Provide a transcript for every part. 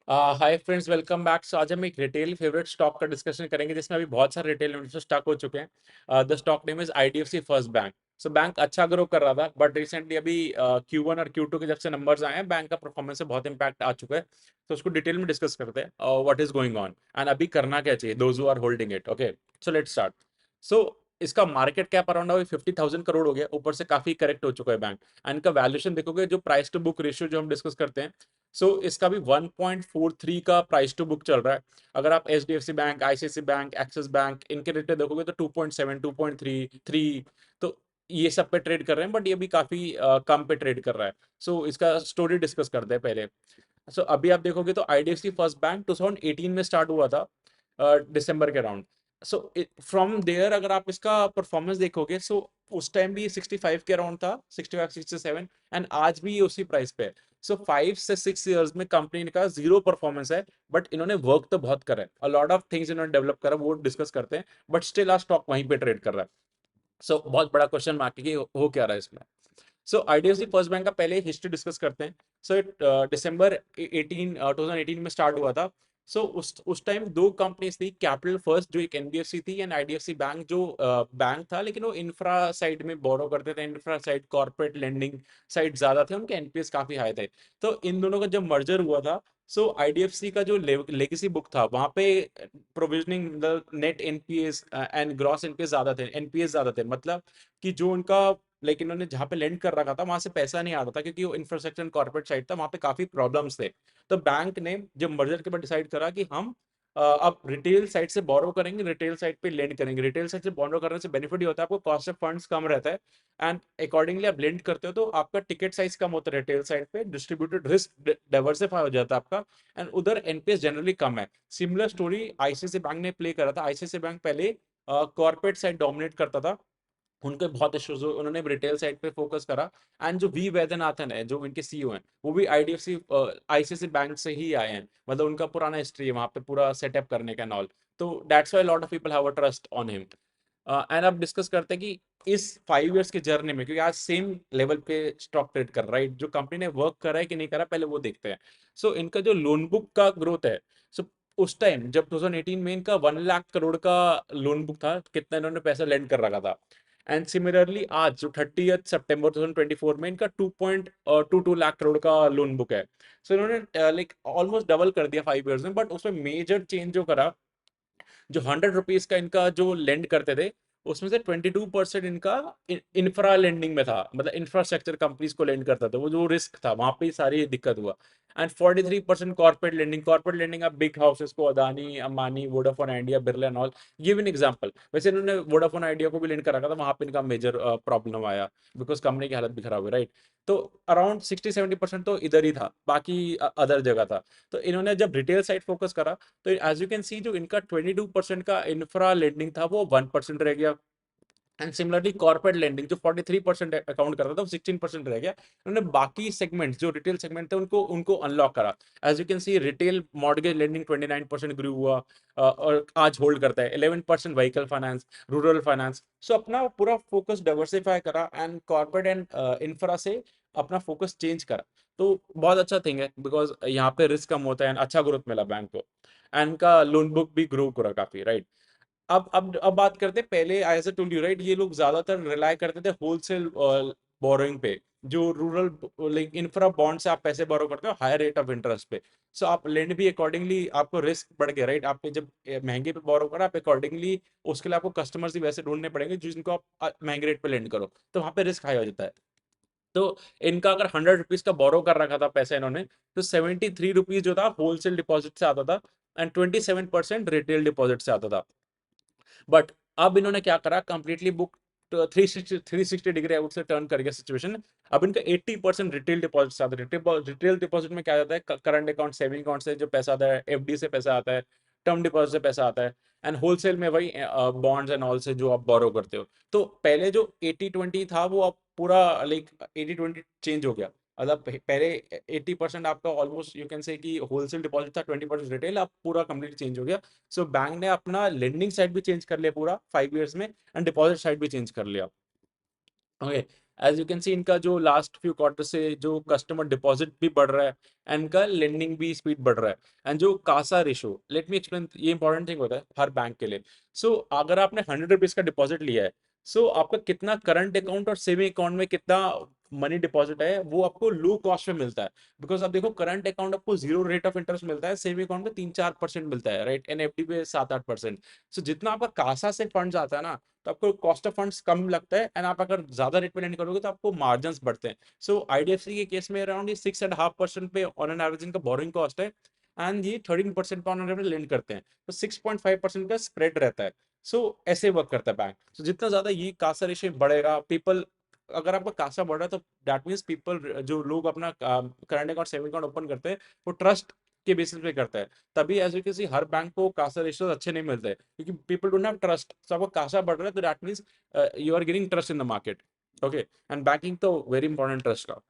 हाय friends, welcome back. So आज हम एक रिटेल फेवरेट स्टॉक का डिस्कशन करेंगे जिसमें अभी बहुत सारे रिटेल इन्वेस्टर स्टॉक हो चुके हैं। The stock name is IDFC first bank. So bank अच्छा ग्रो कर रहा था, बट रिसेंटली अभी Q1 और Q2 के जब से नंबर्स आए हैं, बैंक का परफॉर्मेंस से बहुत इंपैक्ट आ चुका है। तो उसको डिटेल में डिस्कस करते हैं what is going on and अभी करना क्या चाहिए those who are holding it. Okay, so let's start. So इसका मार्केट कैप अराउंड अभी 50,000 करोड़ हो गया, ऊपर से काफी करेक्ट हो चुका है बैंक। एंड इनका वैल्यूएशन देखोगे, जो प्राइस टू बुक रेशियो जो हम डिस्कस करते हैं, इसका भी 1.43 का प्राइस टू बुक चल रहा है। अगर आप HDFC bank, ICICI bank, axis bank इनके रेट पे देखोगे तो 2.7, 2.3, 3, तो ये सब पे ट्रेड कर रहे हैं, बट ये भी काफी कम पे ट्रेड कर रहा है। इसका स्टोरी डिस्कस करते हैं पहले। अभी आप देखोगे तो IDFC फर्स्ट बैंक 2018 में स्टार्ट हुआ था, दिसंबर के अराउंड। सो फ्रॉम देयर अगर आप इसका परफॉर्मेंस देखोगे, उस टाइम भी 65 के अराउंड था, 65 67, एंड आज भी ये उसी प्राइस पे है। 5 से 6 इयर्स में कंपनी का जीरो परफॉर्मेंस है, बट इन्होंने वर्क तो बहुत करा है, अ लॉट ऑफ थिंग्स इन्होंने डेवलप करा, वो डिस्कस करते हैं। बट स्टिल आज स्टॉक वहीं पे ट्रेड कर रहा है। बहुत बड़ा क्वेश्चन मार्क है कि हो क्या रहा है इसमें। IDFC फर्स्ट बैंक का पहले हिस्ट्री डिस्कस करते हैं। दिसंबर 2018 में स्टार्ट हुआ था। उस टाइम दो कंपनीज थी, कैपिटल फर्स्ट जो एक NBFC थी, एंड IDFC बैंक जो बैंक था, लेकिन वो इंफ्रा साइड में बोरो करते थे। Infra side, corporate lending side ज्यादा थे, उनके NPS काफी हाई थे। तो इन दोनों का जब मर्जर हुआ था, IDFC का जो लेगेसी बुक था, वहां पे provisioning, net NPS and gross NPS ज्यादा थे, NPS ज्यादा थे, मतलब कि जो उनका, लेकिन उन्होंने जहाँ पे लेंड कर रखा था वहां से पैसा नहीं आ रहा था, क्योंकि वो इंफ्रास्ट्रक्चर कॉर्पोरेट साइड था, वहां पे काफी प्रॉब्लम्स थे। तो बैंक ने जब मर्जर के बाद डिसाइड करा कि हम अब रिटेल साइड से बोरो करेंगे, रिटेल साइड पे लेंड करेंगे। रिटेल साइड से बोरो करने से बेनिफिट ही होता है, आपको कॉस्ट ऑफ फंड्स कम रहता है, एंड अकॉर्डिंगली आप लेंड करते हो तो आपका टिकट साइज कम होता है। रिटेल साइड पे डिस्ट्रीब्यूटेड रिस्क डाइवर्सिफाई हो जाता है आपका, एंड उधर NPS जनरली कम है। सिमिलर स्टोरी ICICI बैंक ने प्ले करा था। ICICI बैंक पहले कॉर्पोरेट साइड डोमिनेट करता था, उनके बहुत इश्यूज हुए, उन्होंने रिटेल साइड पे फोकस करा। एंड जो वी वैद्यनाथन है, जो इनके CEO हैं, वो भी ICICI बैंक से ही आए हैं, मतलब उनका पुराना हिस्ट्री है वहां पे पूरा सेटअप करने का नॉल। तो that's why lot of people have a trust on him. And अब डिस्कस करते हैं कि इस 5 इयर्स के जर्नी में, क्योंकि आज सेम लेवल पे स्टॉक ट्रेड कर रहा है, जो कंपनी ने वर्क करा है कि नहीं करा, पहले वो देखते हैं। इनका जो लोन बुक का ग्रोथ है, सो उस टाइम जब 2018 में इनका 1 लाख करोड़ का लोन बुक था, कितना इन्होंने पैसा लेंड कर रखा था। एंड सिमिलरली आज जो 30 सितंबर 2024 में इनका 2.22 लाख करोड़ का लोन बुक है। इन्होंने लाइक ऑलमोस्ट डबल कर दिया 5 इयर्स में। बट उसमें मेजर चेंज जो करा, जो 100 रुपीज का इनका जो लेंड करते थे, उसमें से 22% इनका इंफ्रा लेंडिंग में था, मतलब इंफ्रास्ट्रक्चर कंपनीज को लेंड करता था, वो जो रिस्क था वहां पे ही सारी दिक्कत हुआ। And 43% corporate lending. Corporate lending आप बिग हाउसेस को, Adani, Ambani, Vodafone idea, Birla and all, give an example. वैसे इन्होंने वोडाफोन आइडिया को भी लेंड कर रखा था, वहां पे इनका मेजर प्रॉब्लम आया, बिकॉज कंपनी की हालत भी खराब हुई, राइट। तो अराउंड 60-70% तो इधर ही था, बाकी अदर जगह था। तो इन्होंने जब रिटेल साइड फोकस करा, तो एज यू कैन सी, जो इनका 22% का इंफ्रा लेंडिंग था, वो 1% रह गया। एंड सिमिलरली कॉर्पोरेट लेंडिंग जो 43% अकाउंट करता था, वो 16% रह गया। उन्होंने बाकी सेगमेंट्स, जो रिटेल सेगमेंट थे, उनको उनको अनलॉक करा। As you can see, retail mortgage lending 29% grew हुआ, और आज होल्ड करता है। 11% व्हीकल फाइनेंस, रूरल फाइनेंस। अपना पूरा फोकस डाइवर्सिफाई करा, एंड कॉर्पोरेट एंड इंफ्रा से अपना फोकस चेंज करा। तो बहुत अच्छा थिंग है, बिकॉज यहाँ पे रिस्क कम होता है, and अच्छा ग्रोथ मिला बैंक को, एंड का लोन बुक भी ग्रो करा काफी, राइट। अब बात करते हैं, पहले as a told you, right, ये लोग ज्यादातर रिलाय करते थे होलसेल बोरोइंग पे। जो रूरल, लाइक इंफ्रा बॉन्ड से आप पैसे बोरो करते हो हायर रेट ऑफ इंटरेस्ट पे। आप लेंड भी अकॉर्डिंगली, आपको रिस्क बढ़ गया, राइट। आपने जब महंगे पे बोरो करा, आप अकॉर्डिंगली उसके लिए आपको कस्टमर्स भी वैसे ढूंढने पड़ेंगे जिनको आप महंगे रेट पे लेंड करो, तो वहां पे रिस्क हाई हो जाता है। तो इनका अगर 100 रुपीज का बोरो कर रखा था पैसा इन्होंने, तो 73 रुपीज जो था होलसेल डिपॉजिट से आता था, एंड 27% रिटेल डिपॉजिट से आता था। बट अब इन्होंने क्या करा, कंप्लीटली बुक 360 डिग्री आउट से टर्न कर गया सिचुएशन। अब इनका 80% रिटेल डिपॉजिट से आता है। रिटेल डिपॉजिट में क्या जाता है, करंट अकाउंट, सेविंग अकाउंट से जो पैसा आता है, FD से पैसा आता है, टर्म डिपॉजिट से पैसा आता है, एंड होलसेल में वही बॉन्ड्स एंड ऑल से जो आप बोरो करते हो। तो पहले जो 80-20 था, वो अब पूरा लाइक 80-20 चेंज हो गया। मतलब पहले 80% आपका ऑलमोस्ट यू कैन से कि होलसेल डिपॉजिट था, 20% रिटेल, अब पूरा कंप्लीट चेंज हो गया। बैंक ने अपना लेंडिंग साइड भी चेंज कर लिया पूरा 5 इयर्स में, एंड डिपॉजिट साइड भी चेंज कर लिया। Okay. As you can see इनका जो लास्ट फ्यू क्वार्टर से जो कस्टमर डिपॉजिट भी बढ़ रहा है एंड इनका लेंडिंग भी स्पीड बढ़ रहा है। एंड जो Kasa ratio, let me explain, ये इंपॉर्टेंट थिंग होता है हर बैंक के लिए। सो अगर आपने 100 रुपीज का डिपॉजिट लिया है, सो आपका कितना करंट अकाउंट और सेविंग अकाउंट में कितना मनी डिपॉजिट है वो आपको लो कॉस्ट में मिलता है। बिकॉज आप देखो करंट अकाउंट आपको 0 रेट ऑफ इंटरेस्ट मिलता है, सेविंग अकाउंट में 3-4% मिलता है, राइट, एनएफडी पे 7-8%। सो जितना आपका कासा से फंड आता है ना, तो आपको कॉस्ट ऑफ फंड्स कम लगता है, एंड आप अगर ज्यादा रेट पे लेंड करोगे तो आपको मार्जिन बढ़ते हैं। सो आईडीएफसी के केस में अराउंड ये 6.5% पे ऑन एन एवरेज इनका बोरिंग कॉस्ट है, एंड ये 13% पे ऑन एवरेज लेंड करते हैं, तो 6.5% का स्प्रेड रहता है। सो ऐसे वर्क करता है बैंक। सो जितना ज्यादा ये कासा रेशियो बढ़ेगा, पीपल, अगर आपका कासा बढ़ रहा है तो दैट मीन्स पीपल, जो लोग अपना current account saving account open करते हैं वो ट्रस्ट के बेसिस पे करता है। तभी एज यू किसी हर बैंक को कासा रेशियो अच्छे नहीं मिलते, क्योंकि people don't have trust. So आपका कासा बढ़ रहा है तो that means you are gaining trust in the market. Okay, and banking तो वेरी इंपॉर्टेंट ट्रस्ट का।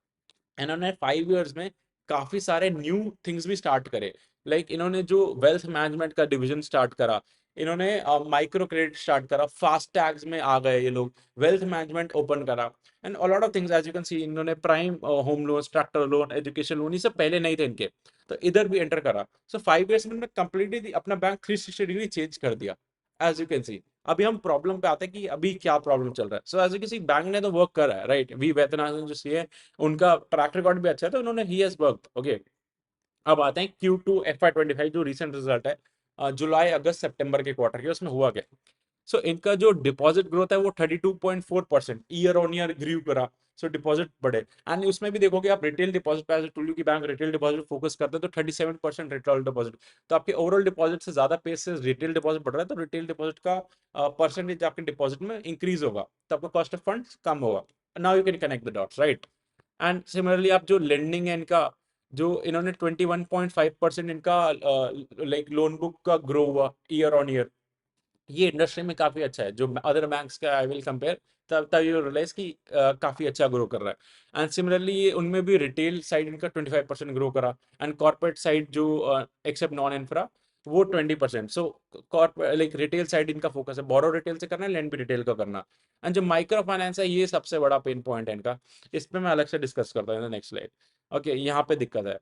इन्होंने 5 इयर्स में काफी सारे न्यू थिंग्स भी स्टार्ट करे। लाइक इन्होंने जो वेल्थ मैनेजमेंट का डिवीजन स्टार्ट करा, इन्होंने माइक्रो क्रेडिट स्टार्ट करा, फास्ट टैग्स में आ गए ये लोग, वेल्थ मैनेजमेंट ओपन करा, and a lot of things as you can see. इन्होंने prime home loan, tractor loan, education loan, ये सब पहले नहीं थे इनके, तो इधर भी एंटर करा। सो 5 इयर्स में कंप्लीटली अपना बैंक 360 डिग्री चेंज कर दिया, एज यू कैन सी। अभी हम प्रॉब्लम पे आते हैं कि अभी क्या प्रॉब्लम चल रहा है। So as you can see bank ने तो वर्क करा है, राइट। वी वैद्यनाथन जो सी है, उनका ट्रैक रिकॉर्ड भी अच्छा है, तो उन्होंने ही हैज वर्कड। ओके, अब आते हैं Q2 FY25 जो रिसेंट रिजल्ट है, जुलाई अगस्त सितंबर के क्वार्टर के, उसमें हुआ क्या। सो इनका जो डिपॉजिट ग्रोथ है वो 32.4% ईयर ऑन ईयर ग्रीव करा। सो डिपॉजिट बढ़े, एंड उसमें भी देखोगे आप रिटेल डिपॉजिट पे, टुल्लू की बैंक रिटेल डिपॉजिट फोकस करते हैं, तो 37% रिटेल डिपॉजिट। तो आपके ओवरऑल डिपॉजिट से ज्यादा पेज से रिटेल डिपॉजिट बढ़ रहा है, तो रिटेल डिपॉजिट का परसेंटेज आपके डिपॉजिट में इंक्रीज होगा, तो आपका कॉस्ट ऑफ फंड्स कम होगा। Now you can connect the dots, right. And similarly आप जो लेंडिंग है इनका, जो इन्होंने 21.5% इनका लाइक लोन बुक का ग्रो हुआ ईयर ऑन ईयर, ये इंडस्ट्री में काफी अच्छा है। जो अदर बैंक्स का आई विल कंपेयर, तब तब यू रियलाइज कि काफी अच्छा ग्रो कर रहा है। एंड सिमिलरली ये उनमें भी रिटेल साइड इनका 25% ग्रो करा, एंड कॉर्पोरेट साइड जो एक्सेप्ट नॉन इंफ्रा वो 20%। सो कॉर्पोरेट लाइक रिटेल साइड इनका फोकस है, बोरो रिटेल से करना है, लैंड भी रिटेल का करना। एंड जो माइक्रो फाइनेंस है, ये सबसे बड़ा पेन पॉइंट है इनका। इस पे मैं अलग से डिस्कस करता हूँ नेक्स्ट स्लाइड। ओके, यहाँ पे दिक्कत है।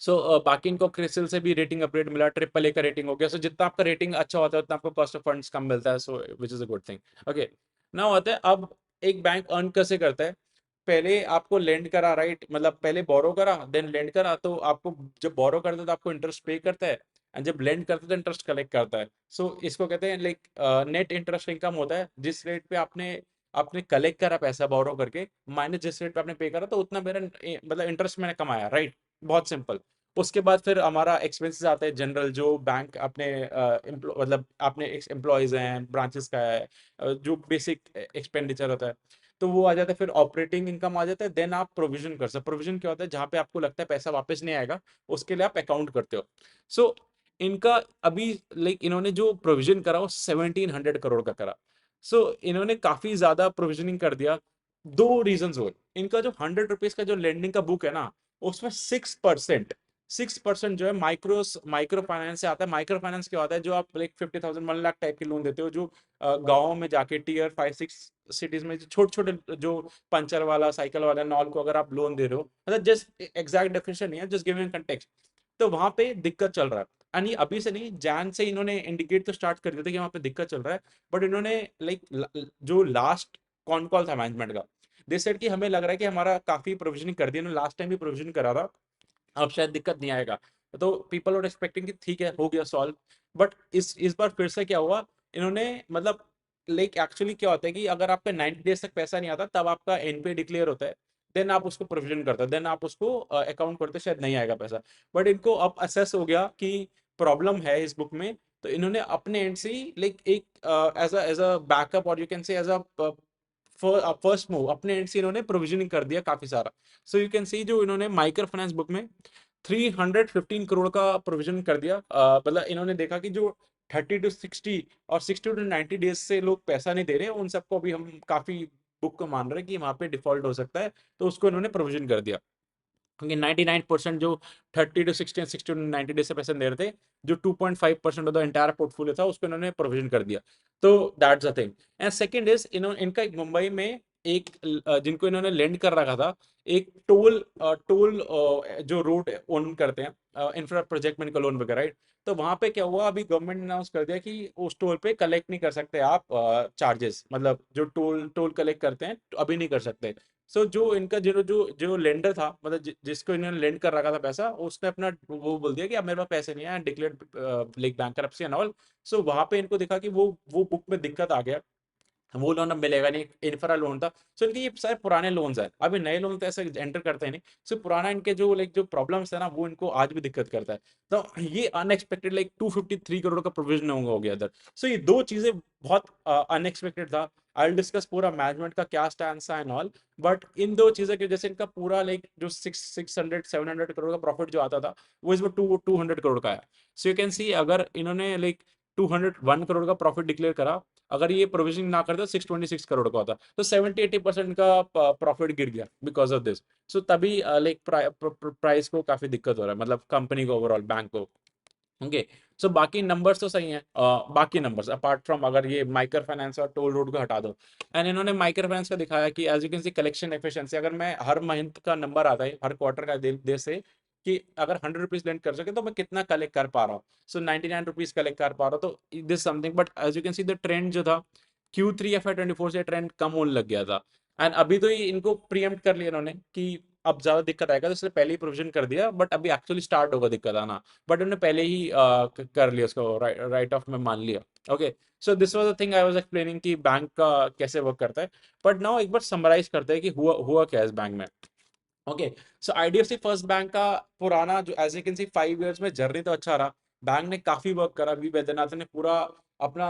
सो बाकी इनको क्रिसिल से भी रेटिंग अपग्रेड मिला, AAA का रेटिंग हो गया। सो जितना आपका रेटिंग अच्छा होता है उतना आपको कॉस्ट ऑफ फंड्स कम मिलता है, so which is a good thing. Okay, now आता है अब एक बैंक अर्न कैसे करता है। पहले आपको लेंड करा, राइट, मतलब पहले बोरो करा देन लेंड करा, तो आपको जब बोरो करता है तो आपको इंटरेस्ट पे करता है, एंड जब लेंड करता है तो इंटरेस्ट कलेक्ट करता है। सो इसको कहते हैं लाइक नेट इंटरेस्ट इनकम होता है, जिस रेट पे आपने आपने कलेक्ट करा पैसा बोरो करके, माइनस जिस रेट पे आपने पे करा, तो उतना मेरा मतलब इंटरेस्ट मैंने कमाया, राइट। बहुत सिंपल। उसके बाद फिर हमारा एक्सपेंसेस आता है जनरल, जो बैंक अपने मतलब अपने एम्प्लॉयज हैं, ब्रांचेस का है, जो बेसिक एक्सपेंडिचर होता है, तो वो आ जाता है। फिर ऑपरेटिंग इनकम आ जाता है, देन आप प्रोविजन कर सकते। प्रोविजन क्या होता है, जहाँ पे आपको लगता है पैसा वापस नहीं आएगा, उसके लिए आप अकाउंट करते हो। सो इनका अभी लाइक इन्होंने जो प्रोविजन करा वो 1700 करोड़ का करा। सो इन्होंने काफी ज्यादा प्रोविजनिंग कर दिया। दो रीजन हुए इनका। जो 100 रुपीज का जो लेंडिंग का बुक है ना, उसमें 6% जो है माइक्रो माइक्रो फाइनेंस से आता है। माइक्रो फाइनेंस क्या होता है, जो आप लाइक 50,000 1 लाख टाइप के लोन देते हो, जो गाँव में जाके Tier 5-6 सिटीज में छोटे छोटे जो पंचर वाला, साइकिल वाला, नॉल को अगर आप लोन दे रहे हो, मतलब जस्ट एग्जैक्ट डेफिनेशन नहीं है, जस्ट गिविंग कंटेक्स्ट, तो वहां पे दिक्कत चल रहा है। and ये अभी से नहीं, जैन से इन्होंने इंडिकेट तो स्टार्ट कर दिया था कि वहां पे दिक्कत चल रहा है, बट इन्होंने लाइक जो लास्ट कॉन कॉल था मैनेजमेंट का, दे सेड कि हमें लग रहा है कि हमारा काफी प्रोविजनिंग कर दिया, लास्ट टाइम भी प्रोविजन करा था, अब शायद दिक्कत नहीं आएगा। तो पीपल आर एक्सपेक्टिंग कि ठीक है, हो गया सॉल्व। बट इस बार फिर से क्या हुआ, इन्होंने मतलब लाइक एक्चुअली क्या होता है कि अगर आपका 90 डेज तक पैसा नहीं आता, तब आपका एनपीए डिक्लेयर होता है, देन आप उसको प्रोविजन करते हो, देन आप उसको अकाउंट करते हो, शायद नहीं आएगा पैसा। बट इनको अब असेस हो गया कि प्रॉब्लम है इस बुक में, तो इन्होंने अपने एंड से लाइक एक एज अ बैकअप, और you can say as a first move, अपने एंड से इन्होंने प्रोविजनिंग कर दिया काफी सारा। सो यू कैन सी जो इन्होंने माइक्रो फाइनेंस बुक में 315 करोड़ का प्रोविजन कर दिया। मतलब इन्होंने देखा कि जो 30 to 60 और 60 to 90 डेज से लोग पैसा नहीं दे रहे, उन सबको अभी हम काफी बुक को मान रहे हैं कि वहां पे डिफॉल्ट हो सकता है, तो उसको इन्होंने प्रोविजन कर दिया। क्योंकि 99% जो 30 to 60 और 60 to 90 डेज से पैसे दे रहे थे, जो 2.5% ऑफ द एंटायर पोर्टफोलियो था, उसको इन्होंने प्रोविजन कर दिया। तो that's a thing. And second is इन्होंने इनका एक मुंबई में जिनको इन्होंने लेंड कर रखा था, एक टोल जो रोड ओन करते हैं, इंफ्रा प्रोजेक्ट में इनका लोन वगैरह, राइट। तो वहां पे क्या हुआ, अभी गवर्नमेंट ने अनाउंस कर दिया कि उस टोल पे कलेक्ट नहीं कर सकते आप चार्जेस, मतलब जो टोल टोल कलेक्ट करते हैं तो अभी नहीं कर सकते। सो जो इनका जो जो जो लेंडर था, मतलब जिसको इन्होंने लेंड कर रखा था पैसा, उसने अपना वो बोल दिया कि अब मेरे पास पैसे नहीं है, declare like bankruptcy and all. So वहां पे इनको दिखा कि वो बुक में दिक्कत आ गया, वो लोन अब मिलेगा नहीं, इंफ्रा लोन था। सो इनके ये सारे पुराने लोन्स हैं, अभी नए लोन तो ऐसे एंटर करते हैं नहीं। सो पुराना इनके जो लाइक जो प्रॉब्लम्स है ना, वो इनको आज भी दिक्कत करता है। तो ये अनएक्सपेक्टेड लाइक 253 करोड़ का प्रोविजन होगा हो गया इधर। सो ये दो चीजें बहुत अनएक्सपेक्टेड था। आई डिस्कस पूरा मैनेजमेंट का क्या स्टैंड था एंड ऑल, बट इन दो चीजों की वजह से इनका पूरा लाइक जो 600-700 करोड़ का प्रॉफिट जो आता था, वो इसमें 200 करोड़ का है। सो यू कैन सी, अगर इन्होंने लाइक 201 करोड़ का प्रॉफिट डिक्लेयर करा, अगर ये प्रोविजन ना करते तो 626 करोड़ का होता, तो 70-80% का प्रॉफिट गिर गया बिकॉज ऑफ दिस। सो तभी लाइक प्राइस को काफी दिक्कत हो रहा है, मतलब कंपनी को, ओवरऑल बैंक को। ओके। सो बाकी नंबर्स तो सही हैं, बाकी नंबर्स अपार्ट फ्रॉम अगर ये माइक्रो फाइनेंस और टोल रोड को हटा दो। एंड इन्होंने माइक्रो फाइनेंस का दिखाया कि as you can see collection efficiency, अगर मैं हर महीने का नंबर आता है, हर क्वार्टर का दे से कि अगर 100 रुपीज लेंड कर सके तो मैं कितना कलेक्ट कर पा रहा हूँ। सो 99 रुपीज कलेक्ट कर पा रहा हूँ, तो this something. But as you can see the trend जो था Q3 FY24 से ट्रेंड कम होने लग गया था। एंड अभी तो ये इनको प्रीएम्प्ट कर लिया इन्होंने कि अब ज्यादा दिक्कत आएगा, तो इसलिए पहले ही प्रोविजन कर दिया, बट अभी एक्चुअली स्टार्ट होगा दिक्कत आना। बट उन्होंने पहले ही कर लिया उसको, राइट ऑफ में मान लिया। Okay. So this was the thing I was explaining कि बैंक का कैसे वर्क करता है। बट नाउ एक बार समराइज करते हैं कि हुआ हुआ क्या है इस बैंक में। Okay. So IDFC first bank का पुराना जो as you can see 5 years में जर्नी तो अच्छा रहा। बैंक ने काफी वर्क करा, वी वैद्यनाथन ने पूरा अपना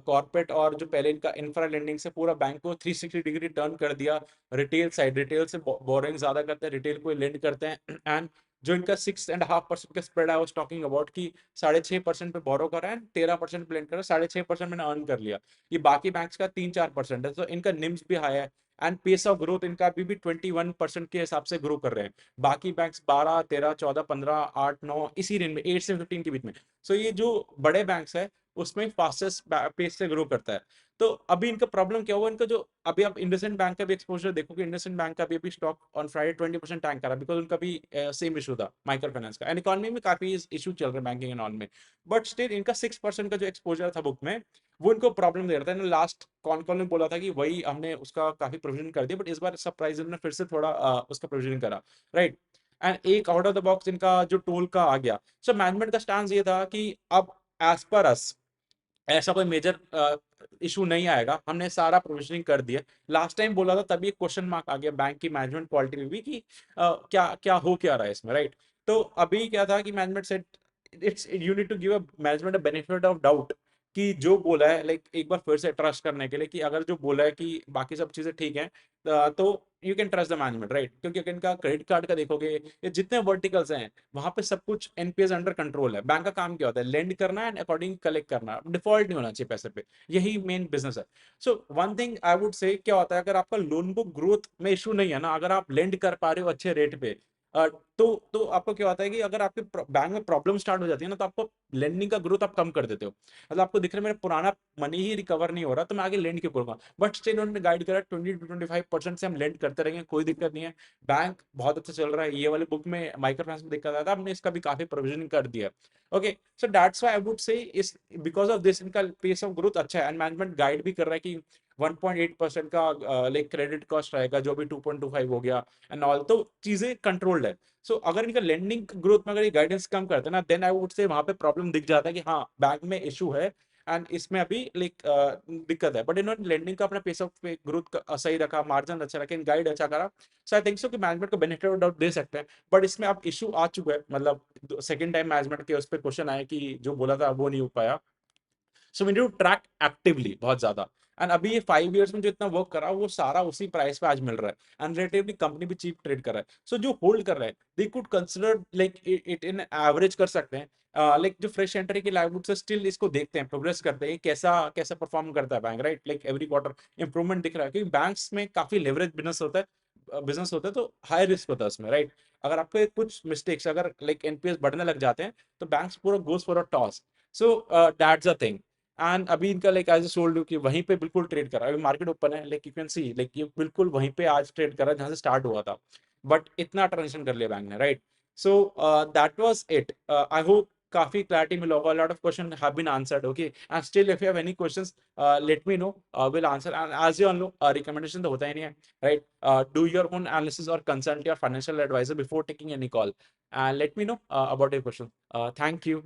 कॉर्पोरेट और जो पहले इनका इंफ्रा लेंडिंग से पूरा बैंक को 360 डिग्री टर्न कर दिया। रिटेल साइड, रिटेल से बोरिंग ज्यादा करते हैं, रिटेल को लेंड करते हैं। एंड जो इनका 6.5% का स्प्रेड है, आई वाज टॉकिंग अबाउट कि 6.5% पे बोरो करा है, 13% पे लेंड करा, 6.5% मैंने अर्न कर लिया। ये बाकी बैंक्स का 3-4% है, तो इनका निम्स भी हाई है। एंड पेस ऑफ ग्रोथ इनका अभी भी 21% के हिसाब से ग्रो कर रहे हैं। बाकी बैंक्स 12, 13, 14, 15, 8, 9 इसी रेंज में, 8 से 15 के बीच में। सो ये जो बड़े बैंक्स है उसमें फास्टेस्ट पेस से ग्रो करता है। तो अभी इनका प्रॉब्लम क्या हुआ, इनका जो अभी आप इंडसइंड बैंक का भी एक्सपोजर देखोगे, इंडसइंड बैंक का भी अभी स्टॉक ऑन फ्राइडे 20% टैंक करा, बिकॉज उनका भी सेम इशू था माइक्रो फाइनेंस का। एंड इकोनॉमी में काफी इशू चल रहे हैं बैंकिंग एंड ऑल में। बट स्टिल इनका 6% का जो एक्सपोजर था बुक में, वो इनको प्रॉब्लम दे रहा था। लास्ट कॉन कॉल में बोला था कि वही हमने उसका काफी प्रोविजन कर दिया, बट इस बार सरप्राइज ने फिर से थोड़ा उसका प्रोविजन करा, राइट। एंड एक आउट ऑफ द बॉक्स इनका जो टोल का आ गया। सो मैनेजमेंट का स्टांस ये था कि अब एज पर अस ऐसा कोई मेजर इशू नहीं आएगा, हमने सारा प्रोविजनिंग कर दिया। लास्ट टाइम बोला था तभी एक क्वेश्चन मार्क आ गया बैंक की मैनेजमेंट क्वालिटी में भी कि क्या क्या हो क्या रहा है इसमें, राइट। तो अभी क्या था कि management said it's you need to give a management a benefit of doubt, कि जो बोला है लाइक एक बार फिर से ट्रस्ट करने के लिए, कि अगर जो बोला है कि बाकी सब चीजें ठीक है, तो you can trust the management, right. क्योंकि अगर इनका क्रेडिट कार्ड का देखोगे, ये जितने वर्टिकल्स हैं वहां पे सब कुछ एनपीएस अंडर कंट्रोल है। बैंक का काम क्या होता है, लेंड करना एंड अकॉर्डिंग कलेक्ट करना, डिफॉल्ट नहीं होना चाहिए पैसे पे, यही मेन बिजनेस है। So one thing I would say क्या होता है, अगर आपका लोन बुक ग्रोथ में इशू नहीं है ना, अगर आप लेंड कर पा रहे हो अच्छे रेट पे, तो आपको क्या होता है कि अगर आपके बैंक में प्रॉब्लम स्टार्ट हो जाती है ना, तो आपको लेंडिंग का ग्रोथ आप कम कर देते हो। मतलब आपको दिख रहा है मेरा पुराना मनी ही रिकवर नहीं हो रहा, तो मैं आगे लेंड क्यों करूंगा। बट स्टिल उन्होंने गाइड करा 20-25% से हम लेंड करते रहेंगे, कोई दिक्कत नहीं है। बैंक बहुत अच्छा चल रहा है। ये वाले बुक में माइक्रो फाइनेंस में दिक्कत आया था, हमने इसका भी काफी प्रोविजन कर दिया। Okay. So that's why I would say इस बिकॉज ऑफ दिस इनका पेस ऑफ ग्रोथ अच्छा है, एंड मैनेजमेंट गाइड भी कर रहा है कि 1.8% का लाइक क्रेडिट कॉस्ट रहेगा, जो भी 2.25 हो गया एंड ऑल, तो चीजें कंट्रोल्ड है। सो अगर इनका लेंडिंग ग्रोथ में अगर ये गाइडेंस कम करते हैं ना, देन आई वुड से वहां पे प्रॉब्लम दिख जाता है कि हाँ बैंक में इशू है एंड इसमें अभी लाइक दिक्कत है। बट इन्होंने लेंडिंग का अपना पेस ऑफ ग्रोथ सही रखा, मार्जिन अच्छा रखा, गाइड अच्छा करा। सो आई थिंक सो कि मैनेजमेंट को बेनिफिट ऑफ डाउट दे सकते हैं। बट इसमें अब इशू आ चुका है, मतलब सेकंड टाइम मैनेजमेंट के उस पर क्वेश्चन आया कि जो बोला था वो नहीं हो पाया। So we need to track actively बहुत ज्यादा। एंड अभी ये 5 इयर्स में जो इतना वर्क करा वो सारा उसी प्राइस पे आज मिल रहा है, एंड रिलेटिवली कंपनी भी चीप ट्रेड कर रहा है। सो जो होल्ड कर रहा है, they could consider like it in average कर सकते हैं। लाइक जो फ्रेश एंट्री की लाइववुड से स्टिल इसको देखते हैं, प्रोग्रेस करते हैं, कैसा कैसा परफॉर्म करता है bank, right. Like every quarter improvement दिख रहा है, क्योंकि बैंक्स में काफी लेवरेज बिजनेस होता है, तो हाई रिस्क होता है उसमें, राइट। अगर आपके कुछ मिस्टेक्स, अगर लाइक एनपीएस बढ़ने लग जाते हैं, तो बैंक्स पूरा goes for a toss. So that's a thing. And अभी इनका लाइक एज सोल्ड कि वहीं पे बिल्कुल ट्रेड कर रहा है, अभी मार्केट ओपन है, like you can C like ये बिल्कुल वहीं पे आज ट्रेड कर रहा है जहां से स्टार्ट हुआ था, बट इतना ट्रांजेक्शन कर लिया बैंक ने, right? So that was it. I hope काफी क्लैरिटी मिला होगा, lot of question have been answered, okay? And still if you have any questions let me know, will answer. And as you all know, recommendation तो होता ही नहीं है, right? Do your own analysis और consult your financial advisor before taking any call, and let me know about your question. Thank you.